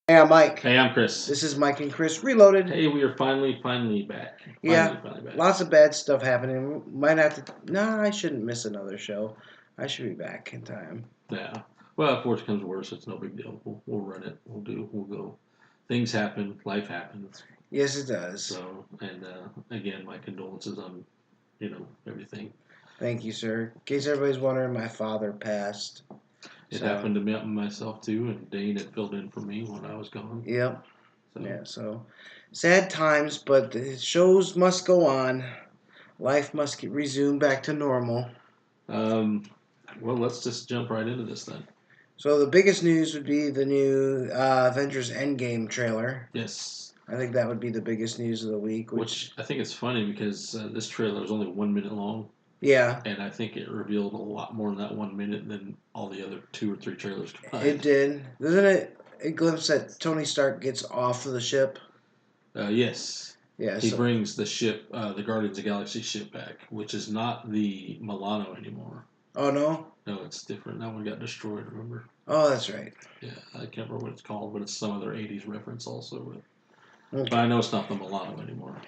Hey, I'm Mike. Hey, I'm Chris. This is Mike and Chris Reloaded. Hey, we are finally back. Yeah, Finally back. lots of bad stuff happening. Might have to. Nah, I shouldn't miss another show. I should be back in time. Yeah. Well, if worse comes worse, it's no big deal. We'll run it. We'll go. Things happen. Life happens. Yes, it does. So, and again, my condolences on, everything. Thank you, sir. In case everybody's wondering, my father passed. It happened to me myself too, and Dane had filled in for me when I was gone. Yep. So. Yeah. So sad times, but the shows must go on. Life must resume back to normal. Well, let's just jump right into this then. So the biggest news would be the new Avengers Endgame trailer. Yes. I think that would be the biggest news of the week. Which I think is funny because this trailer is only 1 minute long. Yeah. And I think it revealed a lot more in that 1 minute than all the other 2 or 3 trailers combined. It did. Doesn't it? A glimpse that Tony Stark gets off of the ship. Yes. Yeah. He brings the ship, the Guardians of the Galaxy ship back, which is not the Milano anymore. Oh, no? No, it's different. That one got destroyed, remember? Oh, that's right. Yeah, I can't remember what it's called, but it's some other 80s reference also. Okay. But I know it's not the Milano anymore.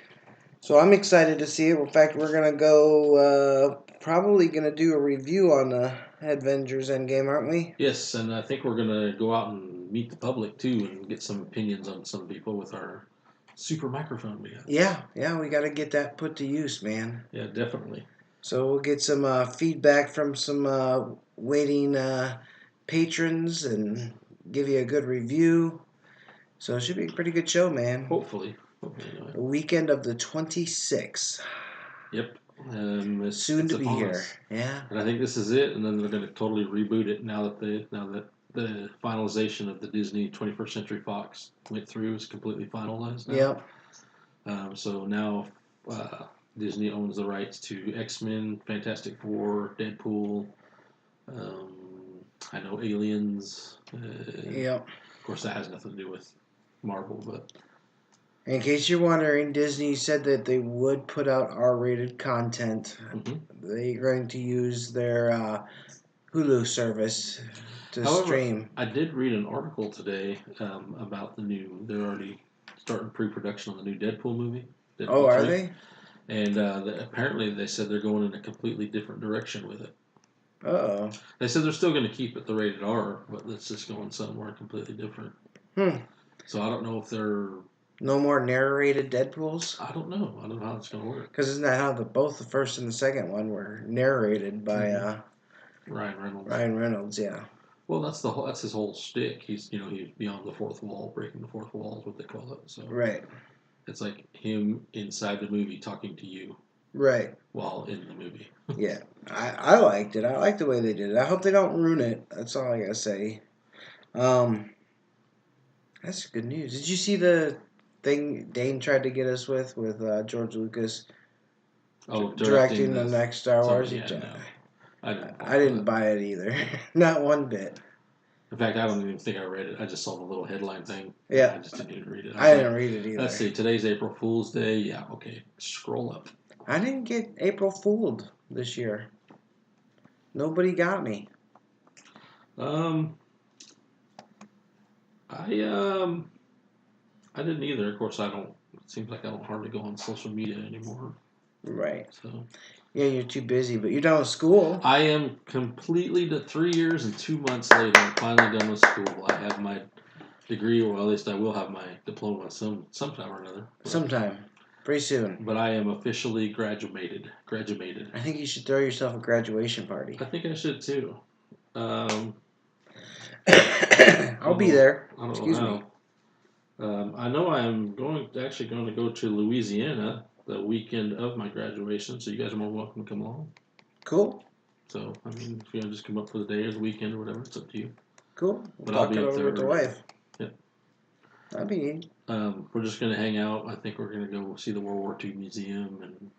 So I'm excited to see it. In fact, we're going to go, probably going to do a review on the Avengers Endgame, aren't we? Yes, and I think we're going to go out and meet the public, too, and get some opinions on some people with our super microphone we have. Yeah, we got to get that put to use, man. Yeah, definitely. So we'll get some feedback from some waiting patrons and give you a good review. So it should be a pretty good show, man. Hopefully. The weekend of the 26th. Yep. Soon to be here. Us. Yeah. And I think this is it, and then they're going to totally reboot it now that the finalization of the Disney 21st Century Fox went through is completely finalized now. Yep. So now Disney owns the rights to X-Men, Fantastic Four, Deadpool. I know Aliens. Yep. Of course, that has nothing to do with Marvel, but. In case you're wondering, Disney said that they would put out R-rated content. Mm-hmm. They're going to use their Hulu service to stream. I did read an article today about they're already starting pre-production on the new Deadpool movie. Deadpool 3. Are they? And apparently they said they're going in a completely different direction with it. Uh-oh. They said they're still going to keep it the rated R, but it's just going somewhere completely different. So I don't know if they're... No more narrated Deadpools? I don't know. I don't know how it's going to work. Because isn't that how both the first and the second one were narrated by Ryan Reynolds, yeah. Well, that's his whole shtick. He's beyond the fourth wall, breaking the fourth wall is what they call it. So right. It's like him inside the movie talking to you. Right. While in the movie. Yeah. I liked it. I like the way they did it. I hope they don't ruin it. That's all I gotta say. That's good news. Did you see the thing Dane tried to get us with George Lucas? Oh, directing the next Star Wars. No. I didn't buy it either. Not one bit. In fact, I don't even think I read it. I just saw the little headline thing. Yeah. I just didn't even read it. I didn't read it either. Let's see. Today's April Fool's Day. Yeah, okay. Scroll up. I didn't get April Fooled this year. Nobody got me. I didn't either. Of course, I don't. It seems like I don't hardly go on social media anymore. Right. So. Yeah, you're too busy, but you're done with school. I am completely 3 years and 2 months later. I'm finally done with school. I have my degree, or at least I will have my diploma sometime or another. Sometime. Pretty soon. But I am officially graduated. I think you should throw yourself a graduation party. I think I should too. I'll be there. Excuse me. I know I'm actually going to go to Louisiana the weekend of my graduation, so you guys are more welcome to come along. Cool. So, I mean, if you want to just come up for the day or the weekend or whatever, it's up to you. Cool. But I'll be up there with the wife. Yep. That'd be neat. We're just going to hang out. I think we're going to go see the World War II Museum and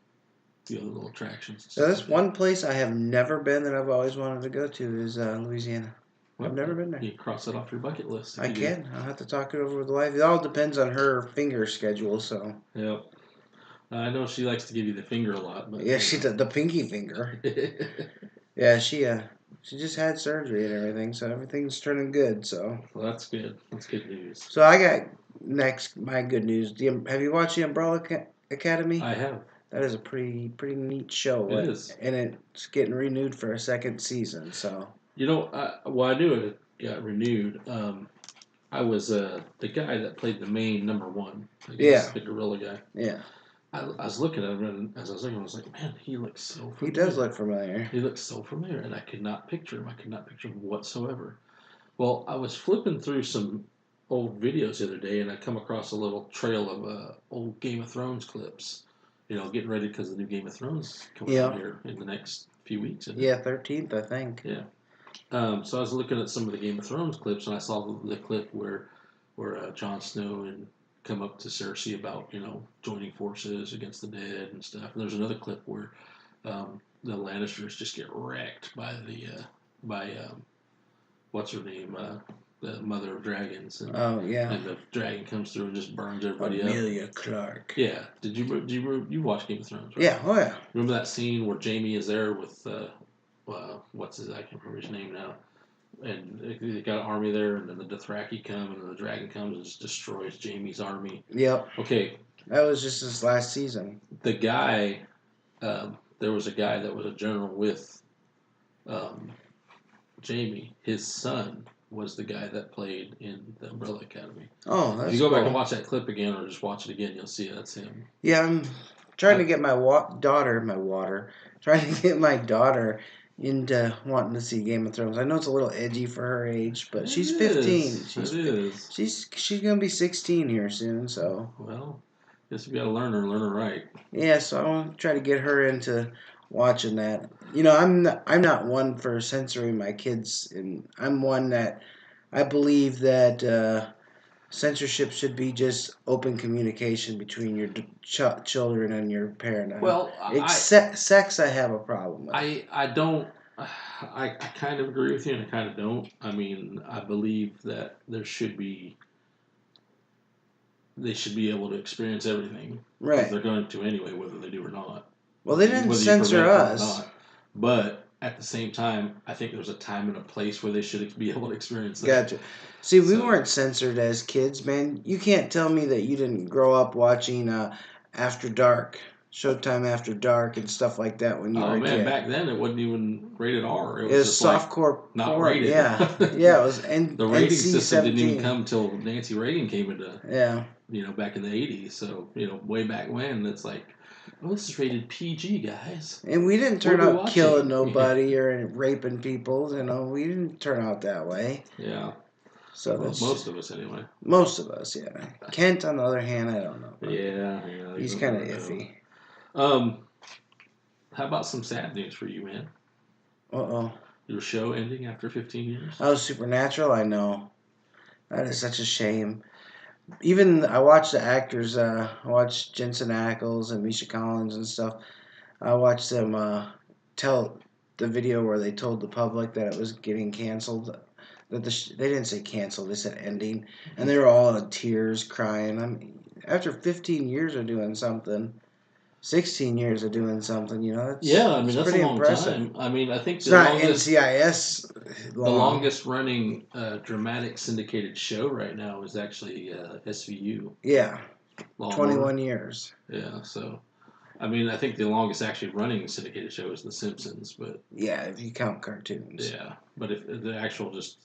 the other little attractions. So that's one place I have never been that I've always wanted to go to is Louisiana. Well, I've never been there. You can cross that off your bucket list. I can. I'll have to talk it over with the wife. It all depends on her finger schedule, so. Yep. I know she likes to give you the finger a lot. But yeah, she does. The pinky finger. Yeah, she She just had surgery and everything, so everything's turning good. So, Well, that's good. That's good news. so I got next. My good news. Have you watched the Umbrella Academy? I have. That is a pretty neat show. It is. And it's getting renewed for a second season. So, You know, I knew it got renewed. I was the guy that played the main number one, I guess, yeah, the gorilla guy. yeah, I was looking at him, and as I was looking, I was like, man, he looks so he familiar. does look familiar. He looks so familiar, and I could not picture him. I could not picture him whatsoever. Well, I was flipping through some old videos the other day, and I come across a little trail of old Game of Thrones clips. You know, getting ready because the new Game of Thrones coming out Yeah, here in the next few weeks. Isn't it? yeah, 13th, I think. Yeah. So I was looking at some of the Game of Thrones clips, and I saw the clip where Jon Snow and come up to Cersei about joining forces against the dead and stuff. And there's another clip where the Lannisters just get wrecked by by what's her name, the Mother of Dragons, Oh yeah, and the dragon comes through and just burns everybody up. Amelia Clark. Yeah. You watch Game of Thrones? Right? Yeah, oh yeah. Remember that scene where Jamie is there with what's his? I can't remember his name now. And they got an army there, and then the Dothraki come, and then the dragon comes and just destroys Jamie's army. Yep. Okay, That was just this last season. the guy, there was a guy that was a general with Jamie. His son was the guy that played in the Umbrella Academy. Oh, that's If you go back cool. and watch that clip again, or just watch it again, you'll see that's him. Yeah, I'm trying to get trying to get my daughter into wanting to see Game of Thrones. I know it's a little edgy for her age, but she's 15. She's gonna be 16 here soon, so Well, guess you got to learn her right. yeah. So I want to try to get her into watching that. I'm not one for censoring my kids, and I'm one that I believe that. Censorship should be just open communication between your children and your parent. Well, Sex, I have a problem with. I don't. I kind of agree with you, and I kind of don't. I mean, I believe that they should be able to experience everything. Right. They're going to anyway, whether they do or not. Well, they didn't censor us. But at the same time, I think there's a time and a place where they should be able to experience that. Gotcha. See, we weren't censored as kids, man. You can't tell me that you didn't grow up watching After Dark, Showtime After Dark, and stuff like that when you were a kid. Back then it wasn't even rated R. It was softcore not porn. rated. Yeah, yeah. It was the rating system didn't even NC-17. come till Nancy Reagan came into. Yeah. Back in the '80s. So way back when, it's like, oh, this is rated PG, guys. And we didn't turn out killing nobody or raping people. We didn't turn out that way. Yeah. So most of us, anyway. Most of us, yeah. Kent, on the other hand, I don't know. Yeah. He's kind of iffy. How about some sad news for you, man? Uh-oh. Your show ending after 15 years? Oh, Supernatural? I know. That is such a shame. Even I watched the actors. I watched Jensen Ackles and Misha Collins and stuff. I watched them tell the video where they told the public that it was getting canceled. That they didn't say canceled, they said ending, and they were all in tears, crying. After 15 years of doing something, 16 years of doing something, that's that's pretty a long impressive. time. I mean, I think it's not NCIS. The longest running dramatic syndicated show right now is actually SVU. Yeah, 21 years. Yeah, so I mean, I think the longest actually running syndicated show is The Simpsons, but yeah, if you count cartoons. Yeah, but if the actual just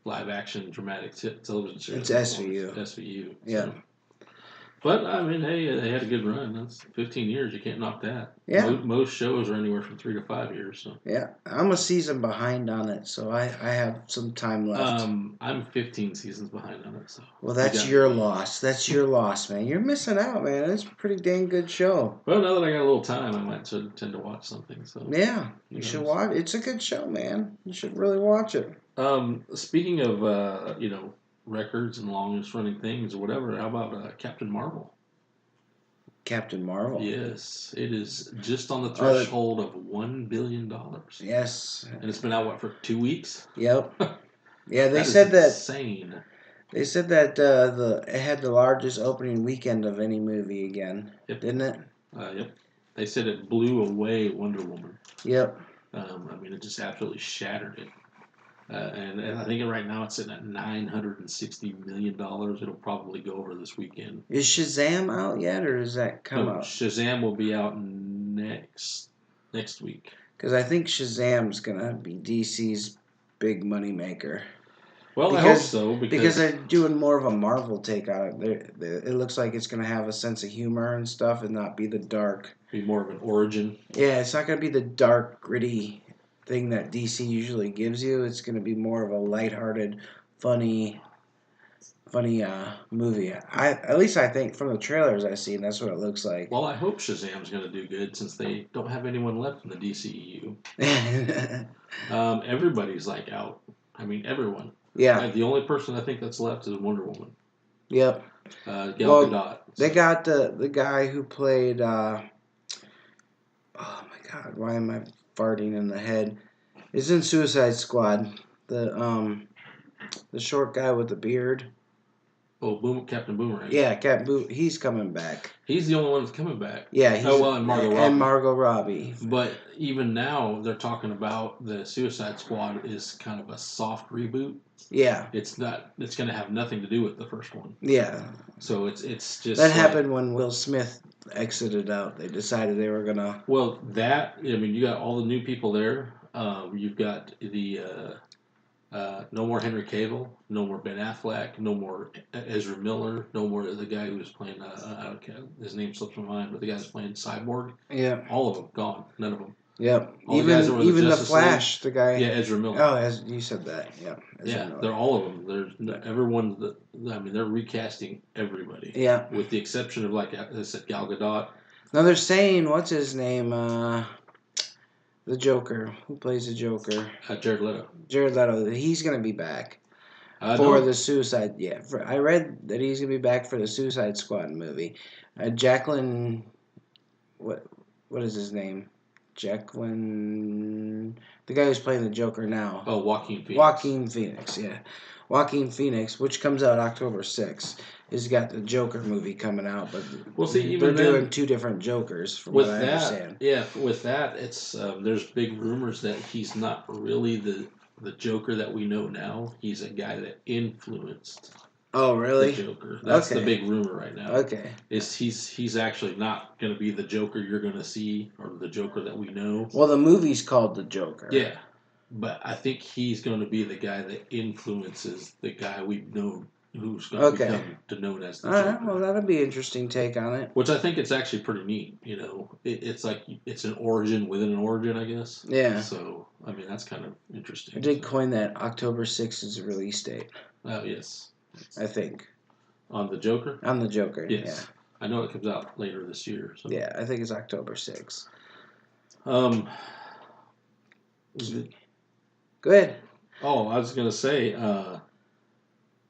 live action dramatic television show, it's SVU. SVU. Yeah. So. But I mean, hey, they had a good run. That's 15 years. You can't knock that. Yeah. Most shows are anywhere from 3 to 5 years. So. Yeah, I'm a season behind on it, so I have some time left. I'm 15 seasons behind on it. So. Well, that's your loss. That's your loss, man. You're missing out, man. It's a pretty dang good show. Well, now that I got a little time, I might tend to watch something. So. Yeah, you should watch. It's a good show, man. You should really watch it. Speaking of records and longest running things or whatever, how about Captain Marvel? Captain Marvel? Yes, it is just on the threshold of $1 billion. Yes. And it's been out, for 2 weeks? Yep. Yeah, they said that. Insane. They said that it had the largest opening weekend of any movie again. Yep. Didn't it? Yep. They said it blew away Wonder Woman. Yep. I mean, it just absolutely shattered it. And I think right now it's sitting at $960 million. It'll probably go over this weekend. Is Shazam out yet, or does that come No, out? Shazam will be out next week. Because I think Shazam's gonna be DC's big money maker. Well, I hope Because so because because they're doing more of a Marvel take on it. It looks like it's gonna have a sense of humor and stuff, and not be the dark. be more of an origin. Yeah, it's not gonna be the dark, gritty thing that DC usually gives you. It's gonna be more of a lighthearted, funny, movie. At least I think from the trailers I've seen, that's what it looks like. Well, I hope Shazam's going to do good since they don't have anyone left in the DCEU. Everybody's like out. I mean, everyone. Yeah. The only person I think that's left is Wonder Woman. Yep. Gal Gadot. They got the guy who played. Oh my God! Why am I farting in the head? He's in Suicide Squad. The short guy with the beard. Oh, Captain Boomerang. Yeah, he's coming back. He's the only one that's coming back. Yeah, and Margot Robbie. And Margot Robbie. But even now, they're talking about the Suicide Squad is kind of a soft reboot. Yeah. It's not. It's going to have nothing to do with the first one. Yeah. So it's just that happened when Will Smith exited out. They decided they were gonna. Well, I mean, you got all the new people there. You've got the no more Henry Cavill, no more Ben Affleck, no more Ezra Miller, no more the guy who was playing. I don't care, his name slips my mind, but the guy who's playing Cyborg. Yeah. All of them gone. None of them. Yep. All even the Flash, the guy. Yeah, Ezra Miller. Oh, as you said that. Yeah. Miller. They're all of them. There's everyone that. I mean, they're recasting everybody. Yeah. With the exception of, like I said, Gal Gadot. Now they're saying, what's his name? The Joker. Who plays the Joker? Jared Leto. Jared Leto. He's gonna be back for the Suicide. Yeah. I read that he's gonna be back for the Suicide Squad movie. Jacqueline. What is his name? Jacqueline, the guy who's playing the Joker now. Oh, Joaquin Phoenix. Joaquin Phoenix, yeah. Joaquin Phoenix, which comes out October 6th, has got the Joker movie coming out, but they're doing two different Jokers, from what I understand. Yeah, with that, it's there's big rumors that he's not really the Joker that we know now. He's a guy that influenced. Oh, really? The Joker. That's the big rumor right now. Okay. He's actually not going to be the Joker you're going to see, or the Joker that we know. Well, the movie's called The Joker. Yeah, but I think he's going to be the guy that influences the guy we've known, who's going to become known as the Joker. Well, that'll be an interesting take on it. Which I think it's actually pretty neat. You know, it's like it's an origin within an origin, I guess. Yeah. So I mean, that's kind of interesting. I did coin that October 6th is the release date. Oh yes. I think. On the Joker? On the Joker, yes. Yeah. I know it comes out later this year. So. Yeah, I think it's October 6th. Go ahead. Oh, I was going to say,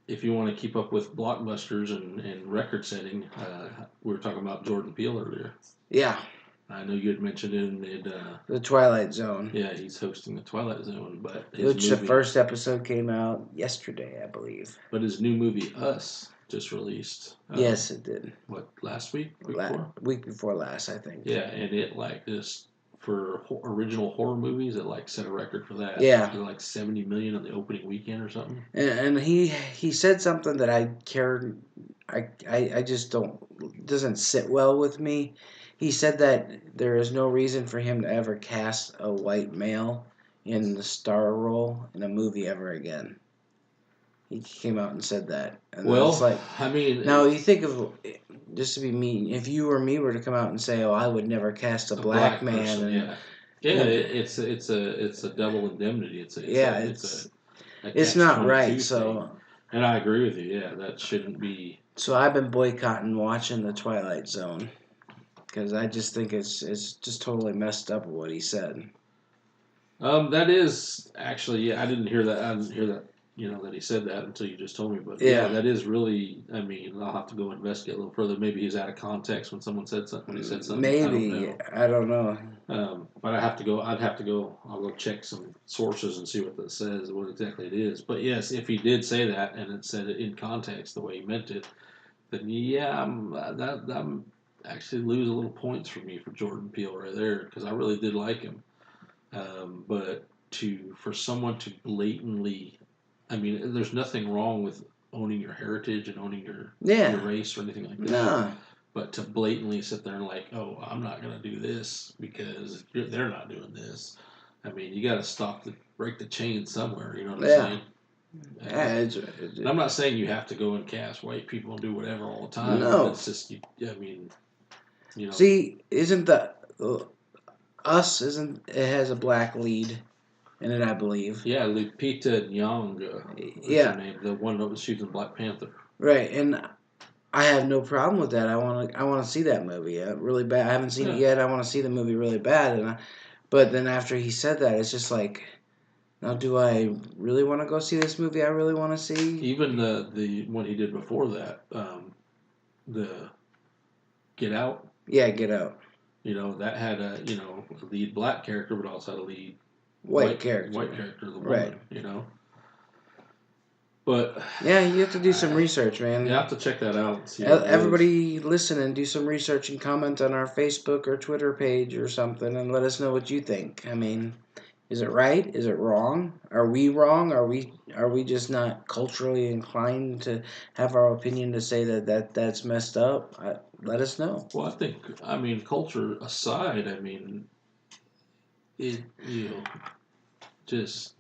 if you want to keep up with blockbusters and record setting, we were talking about Jordan Peele earlier. Yeah. I know you had mentioned in the Twilight Zone. Yeah, he's hosting the Twilight Zone, the first episode came out yesterday, I believe. But his new movie Us just released. Yes, it did. What, last week? Week before last, I think. Yeah, and it just for original horror movies, it set a record for that. Yeah, like $70 million on the opening weekend or something. And he said something that I just doesn't sit well with me. He said that there is no reason for him to ever cast a white male in the star role in a movie ever again. He came out and said that. And I mean... Now, you think of, just to be mean, if you or me were to come out and say, oh, I would never cast a black man. Person, it's a double indemnity. It's not right, so... And I agree with you, that shouldn't be... So I've been boycotting watching The Twilight Zone. Because I just think it's just totally messed up what he said. That is actually, I didn't hear that. That he said that until you just told me. But that is really. I mean, I'll have to go investigate a little further. Maybe he's out of context when someone said something. When he said something, maybe I don't know. But I'd have to go. I'll go check some sources and see what that says, what exactly it is. But yes, if he did say that and it said it in context the way he meant it, then I'm actually lose a little points for me for Jordan Peele right there because I really did like him. But for someone to blatantly, I mean, there's nothing wrong with owning your heritage and owning your Yeah. race or anything like that. No. But to blatantly sit there and like, oh, I'm not gonna do this because they're not doing this. I mean, you got to break the chain somewhere. You know what I'm Yeah. saying? Yeah. And I'm not saying you have to go and cast white people and do whatever all the time, but No. it's just, I mean, See, isn't the Us isn't it has a black lead in it, I believe. yeah, Lupita Nyong, what's her Yeah. name? The one that was shooting Black Panther. Right. And I have no problem with that. I want to see that movie really bad. I haven't seen it Yeah. yet. I want to see the movie really bad. But then after he said that, it's just like, now do I really want to go see this movie? I really want to see. Even the one he did before that, the Get Out. Yeah, Get Out. That had a lead black character, but also had a lead White character. white character, the Right. woman. But yeah, you have to do some research, man. You have to check that out and see what Everybody listen and do some research and comment on our Facebook or Twitter page or something and let us know what you think. I mean, is it right? Is it wrong? Are we wrong? Are we just not culturally inclined to have our opinion to say that's messed up? Let us know. Well, I mean, culture aside, I mean, it, just,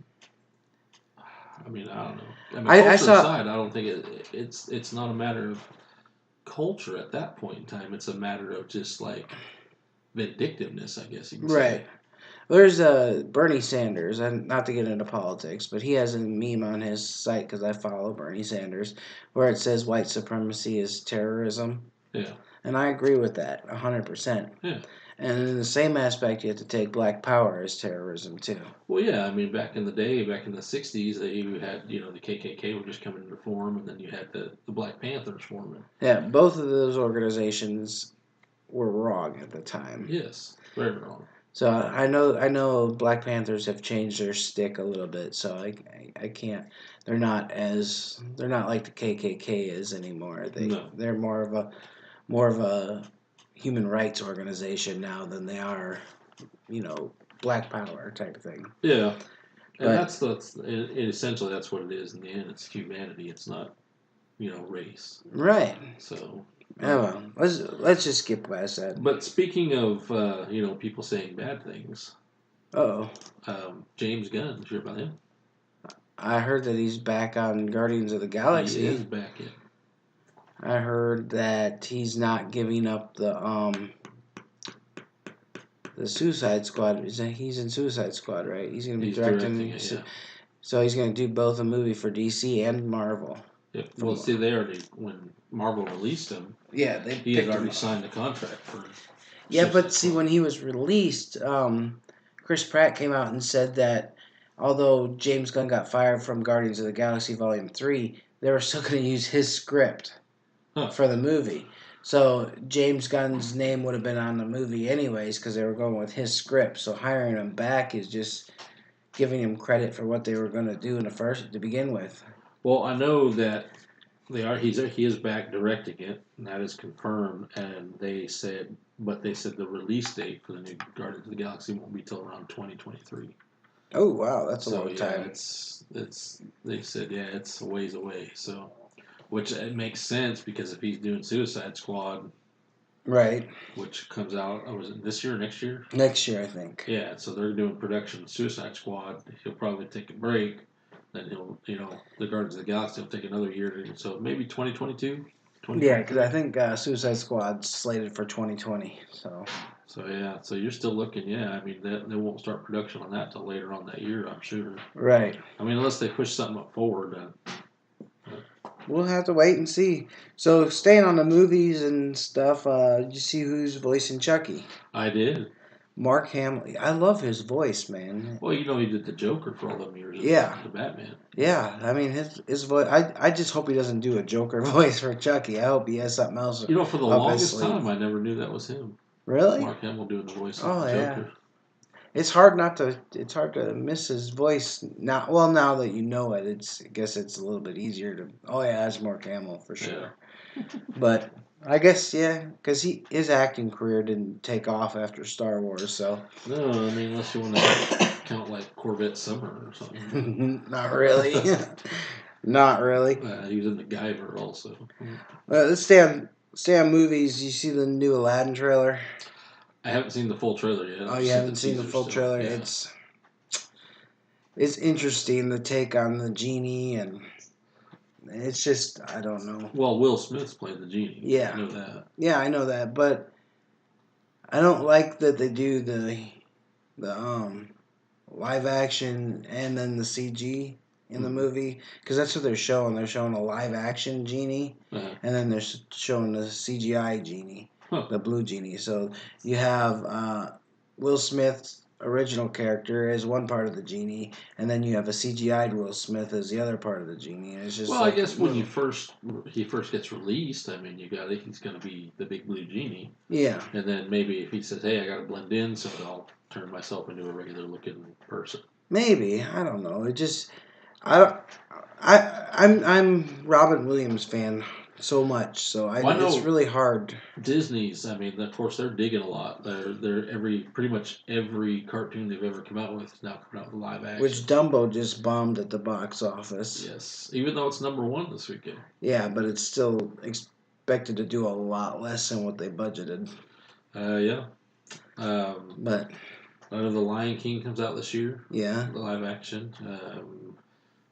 I mean, I don't know. I mean, I culture saw aside, I don't think it's not a matter of culture at that point in time. It's a matter of just like vindictiveness, I guess you can say. right. There's Bernie Sanders, and not to get into politics, but he has a meme on his site because I follow Bernie Sanders, where it says white supremacy is terrorism. Yeah. And I agree with that 100%. Yeah. And in the same aspect, you have to take black power as terrorism too. Well, yeah, I mean, back in the day, back in the '60s, you had the KKK were just coming into form, and then you had the Black Panthers forming. Yeah, both of those organizations were wrong at the time. Yes, very wrong. So I know Black Panthers have changed their stick a little bit. So I can't. They're not like the KKK is anymore. No. They're more of a human rights organization now than they are, Black Power type of thing. Yeah, and But essentially that's what it is in the end. It's humanity. It's not race. right. So. Oh well, let's just skip past that. But speaking of people saying bad things, Oh, James Gunn, did you hear about him? I heard that he's back on Guardians of the Galaxy. He is back in. I heard that he's not giving up the Suicide Squad. He's in Suicide Squad, right? He's going to be directing it, yeah. So he's going to do both a movie for DC and Marvel. Yep. Well, see, when Marvel released him, yeah, he had already signed the contract for. Yeah, but see, when he was released, Chris Pratt came out and said that although James Gunn got fired from Guardians of the Galaxy Volume 3, they were still going to use his script for the movie. So James Gunn's name would have been on the movie anyways because they were going with his script. So hiring him back is just giving him credit for what they were going to do to begin with. Well, I know that he is back directing it, and that is confirmed. And they said the release date for the new Guardians of the Galaxy won't be till around 2023. Oh wow, that's a long time. It's they said it's a ways away. So, which it makes sense because if he's doing Suicide Squad, right, which comes out was it this year or next year? Next year, I think. Yeah, so they're doing production of Suicide Squad. He'll probably take a break. Then the Guardians of the Galaxy will take another year. So maybe 2022. Yeah, because I think Suicide Squad's slated for 2020. So you're still looking. Yeah, I mean they won't start production on that till later on that year, I'm sure. Right. I mean, unless they push something up forward. We'll have to wait and see. So staying on the movies and stuff, did you see who's voicing Chucky? I did. Mark Hamill. I love his voice, man. Well, he did the Joker for all them years. Yeah. The Batman. Yeah, I mean his voice. I just hope he doesn't do a Joker voice for Chucky. I hope he has something else. For the longest time, I never knew that was him. Really? Mark Hamill doing the voice of the Joker. It's hard not to. It's hard to miss his voice now. Well, now that you know it, I guess it's a little bit easier to. Oh yeah, that's Mark Hamill for Yeah. sure. But I guess yeah, because his acting career didn't take off after Star Wars, so No, I mean unless you want to count like Corvette Summer or something. not really, not really. He was in the Guyver also. Let's stay on movies. You see the new Aladdin trailer? I haven't seen the full trailer yet. Oh, I've you just seen the haven't seen the teaser full still. trailer? Yeah. It's interesting the take on the genie, and it's just I don't know. Well, Will Smith's playing the genie. Yeah, I know that. yeah, I know that, but I don't like that they do the live action and then the CG in the movie because that's what they're showing. They're showing a live action genie, and then they're showing the CGI genie, the blue genie. So you have Will Smith's original character as one part of the genie, and then you have a CGI'd Will Smith as the other part of the genie. And it's just Well, I like guess when he first gets released, I mean, he's going to be the big blue genie, yeah, and then maybe if he says, "Hey, I got to blend in, so I'll turn myself into a regular looking person." maybe I don't know. It just I don't. I'm Robin Williams fan so much, so Well, I it's know really hard. Disney's. I mean, of course, they're digging a lot. They're pretty much every cartoon they've ever come out with is now coming out with live action. Which Dumbo just bombed at the box office. Yes, even though it's #1 this weekend. Yeah, but it's still expected to do a lot less than what they budgeted. Yeah. But I know the Lion King comes out this year. yeah, The live action.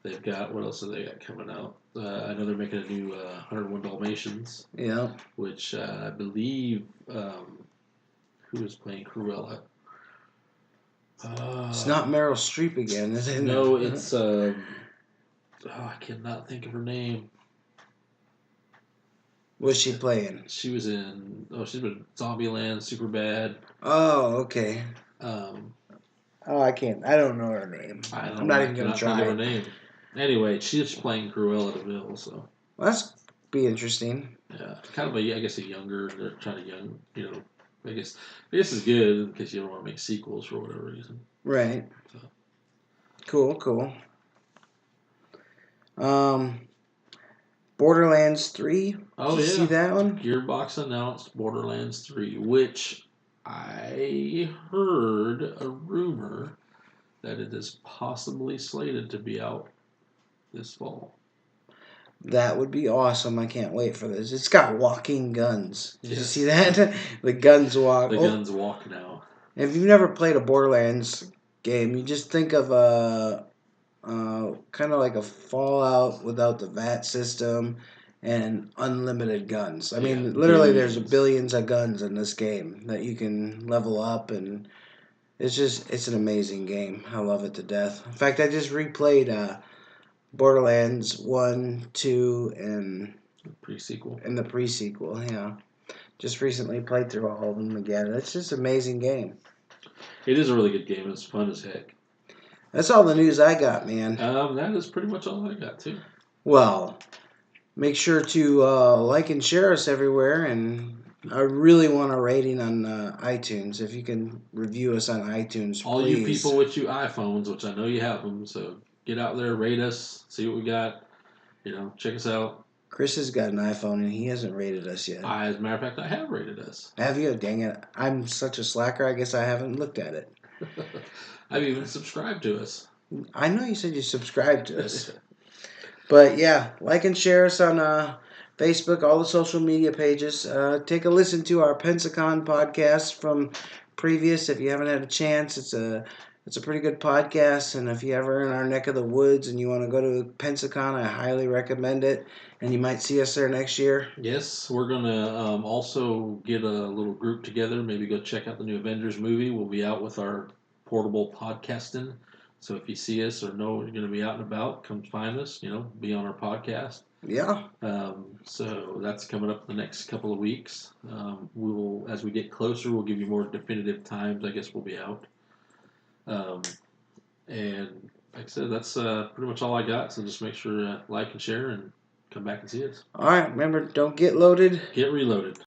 They've got what else have they got coming out? I know they're making a new 101 Dalmatians, yeah. which I believe who is playing Cruella. It's not Meryl Streep again, is it? No, it's I cannot think of her name. What's she playing? She was in she's been Zombieland, Superbad. Oh, okay. Um, Oh, I can't. I don't know her name. I'm not I even gonna cannot think of try. her name. Anyway, she's playing Cruella de Vil, so Well, that's be interesting. yeah, kind of I guess a younger. They're trying to I guess it's good because you don't want to make sequels for whatever reason. Right. So. Cool. Borderlands 3. Oh Did you yeah, see that one? Gearbox announced Borderlands 3, which I heard a rumor that it is possibly slated to be out this fall. That would be awesome. I can't wait for this. It's got walking guns. Did you Yes. see that? The guns walk. The guns walk now. If you've never played a Borderlands game, you just think of a kind of like a Fallout without the VAT system and unlimited guns. I mean, literally, there's billions of guns in this game that you can level up, and it's an amazing game. I love it to death. In fact, I just replayed Borderlands 1, 2, and Pre-sequel. the pre-sequel. Yeah, just recently played through all of them again. It's just an amazing game. It is a really good game. It's fun as heck. That's all the news I got, man. That is pretty much all I got too. Well, make sure to like and share us everywhere, and I really want a rating on iTunes. If you can review us on iTunes, All please. you people with you iPhones, which I know you have them, so get out there, rate us, see what we got. Check us out. Chris has got an iPhone and he hasn't rated us yet. As a matter of fact, I have rated us. Have you? Dang it! I'm such a slacker. I guess I haven't looked at it. I've even subscribed to us. I know you said you subscribed to us. But yeah, like and share us on Facebook, all the social media pages. Take a listen to our Pensacon podcast from previous if you haven't had a chance. It's a pretty good podcast, and if you're ever in our neck of the woods and you want to go to Pensacon, I highly recommend it. And you might see us there next year. Yes, we're gonna also get a little group together. Maybe go check out the new Avengers movie. We'll be out with our portable podcasting. So if you see us or know you're going to be out and about, come find us. Be on our podcast. Yeah. So that's coming up in the next couple of weeks. As we get closer, we'll give you more definitive times. I guess we'll be out. And like I said, that's pretty much all I got. So just make sure to like and share and come back and see us. All right. Remember, don't get loaded. Get reloaded.